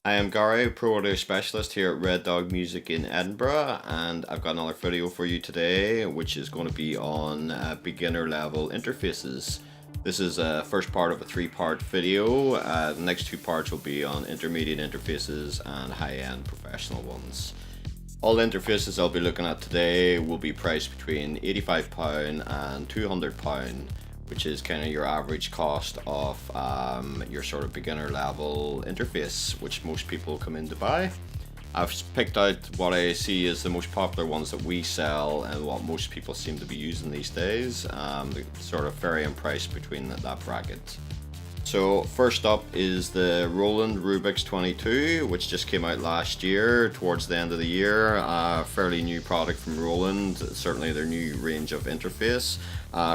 I am Gary, Pro Audio Specialist here at Red Dog Music in Edinburgh, and I've got another video for you today, which is going to be on beginner level interfaces. This is a first part of a three-part video. The next two parts will be on intermediate interfaces and high-end professional ones. All the interfaces I'll be looking at today will be priced between £85 and £200, which is kind of your average cost of your sort of beginner level interface, which most people come in to buy. I've picked out what I see as the most popular ones that we sell and what most people seem to be using these days, the sort of varying price between that bracket. So first up is the Roland RS22, which just came out last year, towards the end of the year. Fairly new product from Roland, certainly their new range of interface.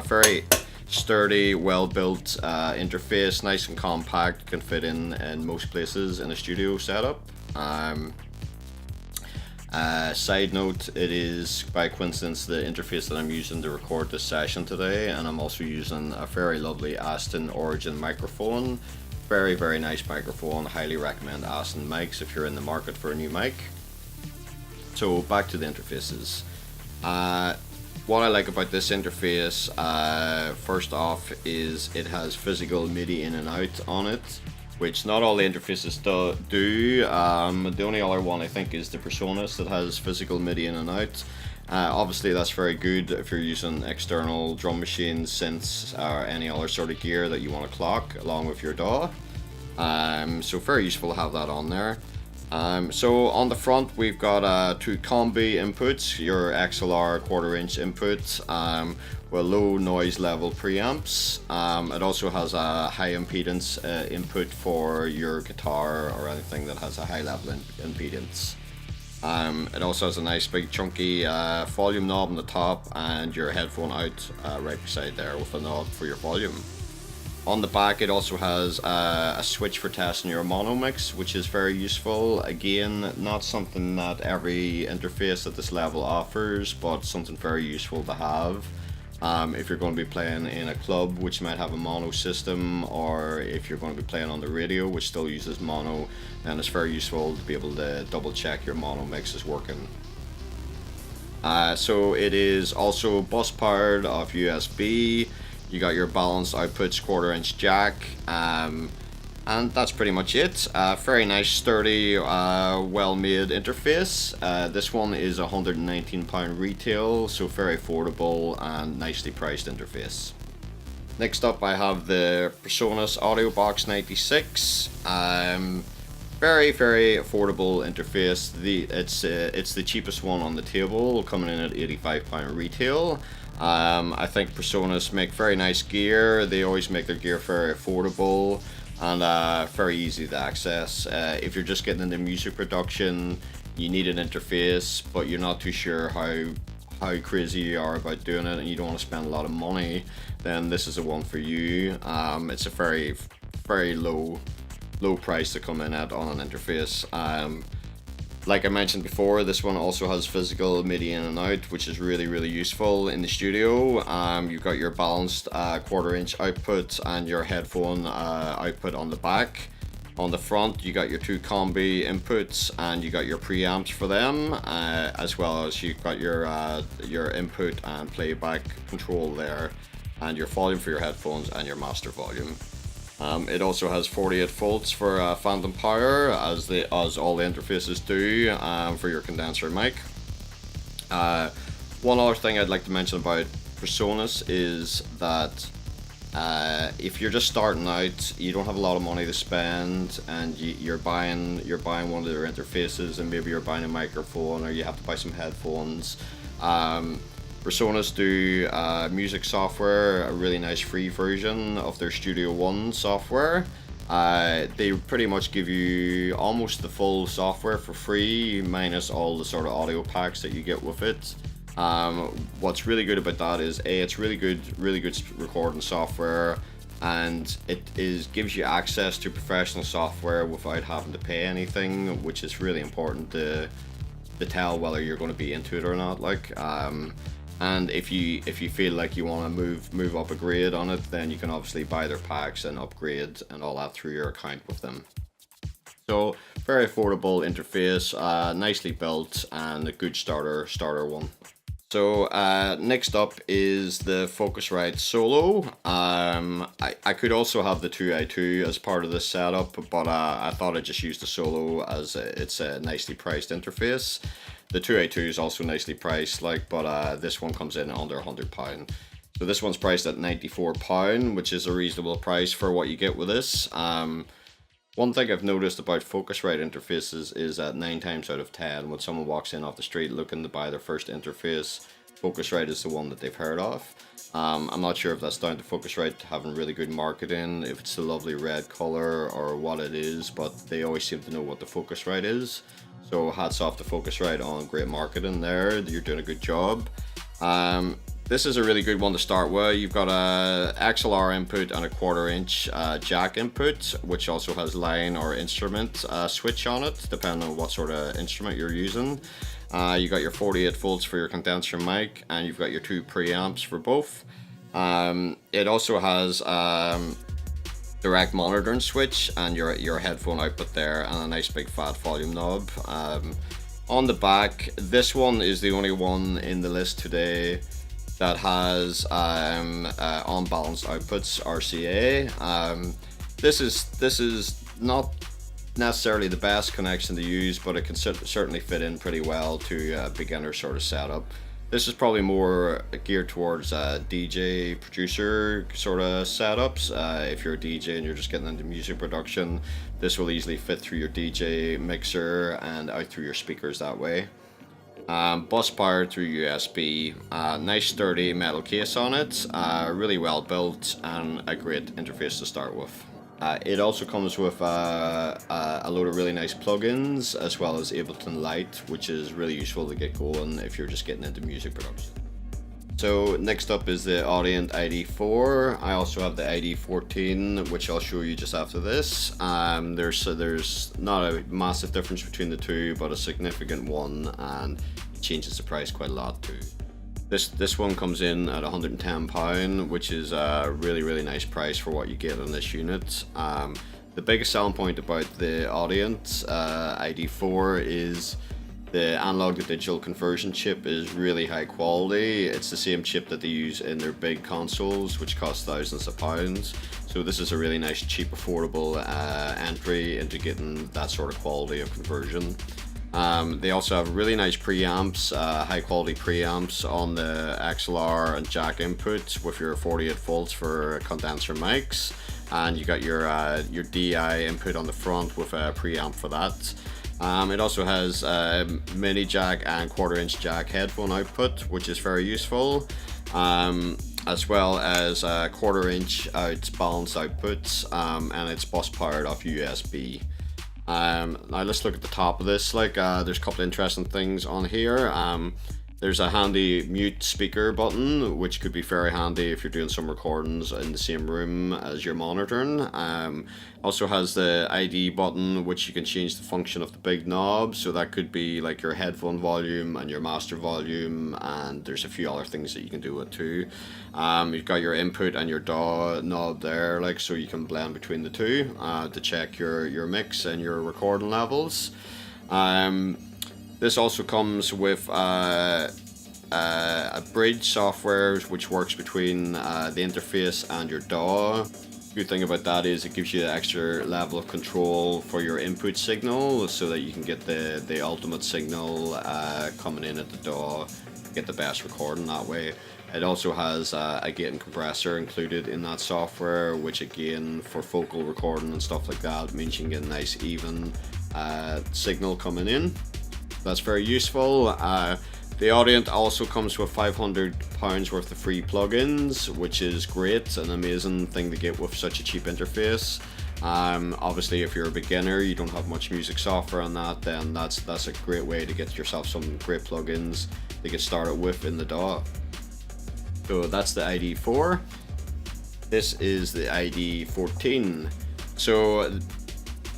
Very sturdy, well-built interface, nice and compact, can fit in most places in a studio setup. Side note, it is by coincidence the interface that I'm using to record this session today, and I'm also using a very lovely Aston Origin microphone. Very nice microphone. Highly recommend Aston mics if you're in the market for a new mic. So back to the interfaces. What I like about this interface, first off, is it has physical MIDI in and out on it, which not all the interfaces do. The only other one I think is the Presonus that has physical MIDI in and out. Obviously that's very good if you're using external drum machines, synths, or any other sort of gear that you want to clock along with your DAW. So very useful to have that on there. So on the front we've got two combi inputs, your XLR 1/4 inch input, with low noise level preamps. It also has a high impedance input for your guitar or anything that has a high level impedance. It also has a nice big chunky volume knob on the top and your headphone out right beside there with a knob for your volume. On the back it also has a switch for testing your mono mix, which is very useful. Again, not something that every interface at this level offers, but something very useful to have. If you're going to be playing in a club which might have a mono system, or if you're going to be playing on the radio which still uses mono, then it's very useful to be able to double check your mono mix is working. So it is also bus powered off USB. You got your balanced outputs, 1/4 inch jack, and that's pretty much it. Very nice, sturdy, well-made interface. This one is £119 retail, so very affordable and nicely priced interface. Next up I have the Presonus Audio Box 96. Very affordable interface. It's the cheapest one on the table, coming in at £85 retail. I think Presonus make very nice gear. They always make their gear very affordable and very easy to access. If you're just getting into music production, you need an interface, but you're not too sure how crazy you are about doing it and you don't want to spend a lot of money, then this is the one for you. It's a very low price to come in at on an interface. Like I mentioned before, this one also has physical MIDI in and out, which is really useful in the studio. You've got your balanced 1/4 inch output and your headphone output on the back. On the front you got your two combi inputs and you got your preamps for them, as well as you've got your input and playback control there, and your volume for your headphones and your master volume. It also has 48 volts for phantom power, as all the interfaces do, for your condenser mic. One other thing I'd like to mention about Presonus is that if you're just starting out, you don't have a lot of money to spend, and you're buying one of their interfaces, and maybe you're buying a microphone or you have to buy some headphones. Presonus do music software, a really nice free version of their Studio One software. They pretty much give you almost the full software for free, minus all the sort of audio packs that you get with it. What's really good about that is it's really good recording software, and it gives you access to professional software without having to pay anything, which is really important to tell whether you're going to be into it or not. And if you feel like you want to move up a grade on it, then you can obviously buy their packs and upgrade and all that through your account with them. So very affordable interface, nicely built, and a good starter one. So next up is the Focusrite Solo. I could also have the 2i2 as part of this setup, but I thought I'd just use the Solo as it's a nicely priced interface. The 2i2 is also nicely priced, but this one comes in under £100. So this one's priced at £94, which is a reasonable price for what you get with this. One thing I've noticed about Focusrite interfaces is that 9 times out of 10, when someone walks in off the street looking to buy their first interface, Focusrite is the one that they've heard of. I'm not sure if that's down to Focusrite having really good marketing, if it's the lovely red color or what it is, but they always seem to know what the Focusrite is. So hats off to Focusrite on great marketing there. You're doing a good job. This is a really good one to start with. You've got a XLR input and a 1/4 inch jack input, which also has line or instrument switch on it, depending on what sort of instrument you're using. You got your 48 volts for your condenser mic, and you've got your 2 preamps for both. It also has direct monitoring switch and your headphone output there, and a nice big fat volume knob. On the back, this one is the only one in the list today that has unbalanced outputs, RCA. This is not necessarily the best connection to use, but it can certainly fit in pretty well to a beginner sort of setup. This is probably more geared towards DJ producer sort of setups. If you're a DJ and you're just getting into music production, this will easily fit through your DJ mixer and out through your speakers that way. Bus powered through USB, nice sturdy metal case on it, really well built, and a great interface to start with. It also comes with a load of really nice plugins, as well as Ableton Lite, which is really useful to get going if you're just getting into music production. So next up is the Audient ID4. I also have the ID14, which I'll show you just after this. There's not a massive difference between the two, but a significant one, and it changes the price quite a lot too. This one comes in at £110, which is a really nice price for what you get on this unit. The biggest selling point about the Audient ID4 is the analog to digital conversion chip is really high quality. It's the same chip that they use in their big consoles, which cost thousands of pounds. So this is a really nice, cheap, affordable entry into getting that sort of quality of conversion. They also have really nice preamps, high quality preamps on the XLR and jack input with your 48 volts for condenser mics, and you got your DI input on the front with a preamp for that. It also has mini jack and 1/4 inch jack headphone output, which is very useful, as well as 1/4 inch out balanced outputs, and it's bus powered off USB. Now let's look at the top of this. There's a couple of interesting things on here. There's a handy mute speaker button, which could be very handy if you're doing some recordings in the same room as you're monitoring. Also has the ID button, which you can change the function of the big knob, so that could be like your headphone volume and your master volume, and there's a few other things that you can do with too. You've got your input and your DAW knob there, so you can blend between the two to check your mix and your recording levels. This also comes with a bridge software which works between the interface and your DAW. Good thing about that is it gives you an extra level of control for your input signal, so that you can get the ultimate signal coming in at the DAW, get the best recording that way. It also has a gate and compressor included in that software, which again for vocal recording and stuff like that means you can get a nice even signal coming in. That's very useful. The Audient also comes with £500 worth of free plugins, which is great, an amazing thing to get with such a cheap interface. Obviously if you're a beginner, you don't have much music software on that, then that's a great way to get yourself some great plugins to get started with in the DAW. So that's the ID4. This is the ID14. So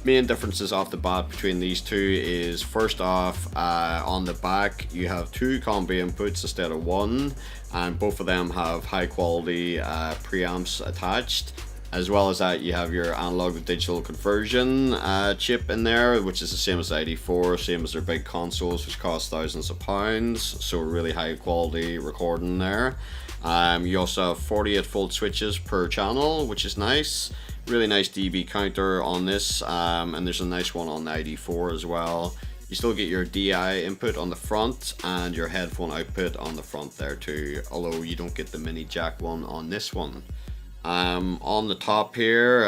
main differences off the bat between these two is, first off, on the back you have 2 combi inputs instead of 1, and both of them have high quality preamps attached. As well as that, you have your analog to digital conversion chip in there, which is the same as the ID4, same as their big consoles, which cost thousands of pounds. So really high quality recording there. You also have 48 volt switches per channel, which is nice. Really nice dB counter on this, and there's a nice one on the ID4 as well. You still get your DI input on the front and your headphone output on the front there too, although you don't get the mini jack one on this one. On the top here,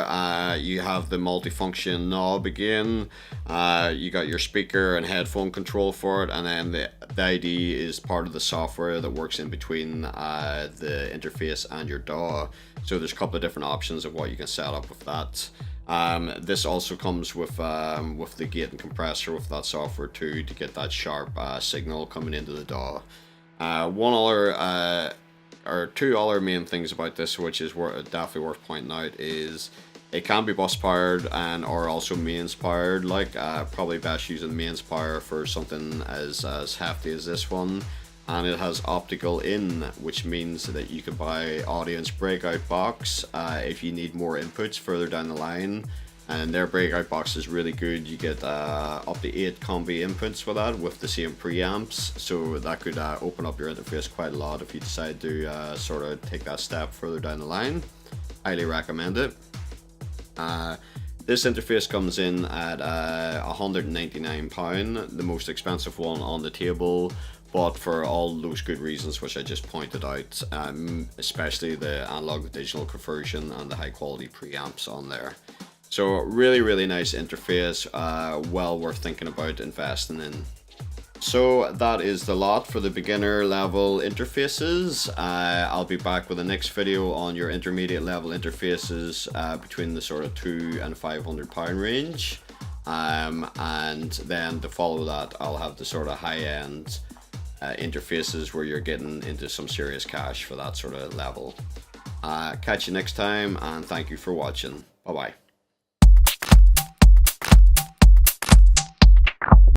you have the multifunction knob again. You got your speaker and headphone control for it, and then the ID is part of the software that works in between the interface and your DAW. So there's a couple of different options of what you can set up with that. This also comes with the gate and compressor with that software too, to get that sharp signal coming into the DAW. Two other main things about this, which is definitely worth pointing out, is it can be bus powered and or also mains powered. Like probably best using mains power for something as hefty as this one. And it has optical in, which means that you can buy audience breakout box if you need more inputs further down the line. And their breakout box is really good. You get up to 8 combi inputs with that, with the same preamps, so that could open up your interface quite a lot if you decide to sort of take that step further down the line. Highly recommend it. This interface comes in at £199, the most expensive one on the table, but for all those good reasons which I just pointed out, especially the analog to digital conversion and the high quality preamps on there. So really nice interface, well worth thinking about investing in. So that is the lot for the beginner level interfaces. I'll be back with the next video on your intermediate level interfaces between the sort of £200 and £500 range. And then to follow that, I'll have the sort of high end interfaces where you're getting into some serious cash for that sort of level. Catch you next time, and thank you for watching. Bye bye.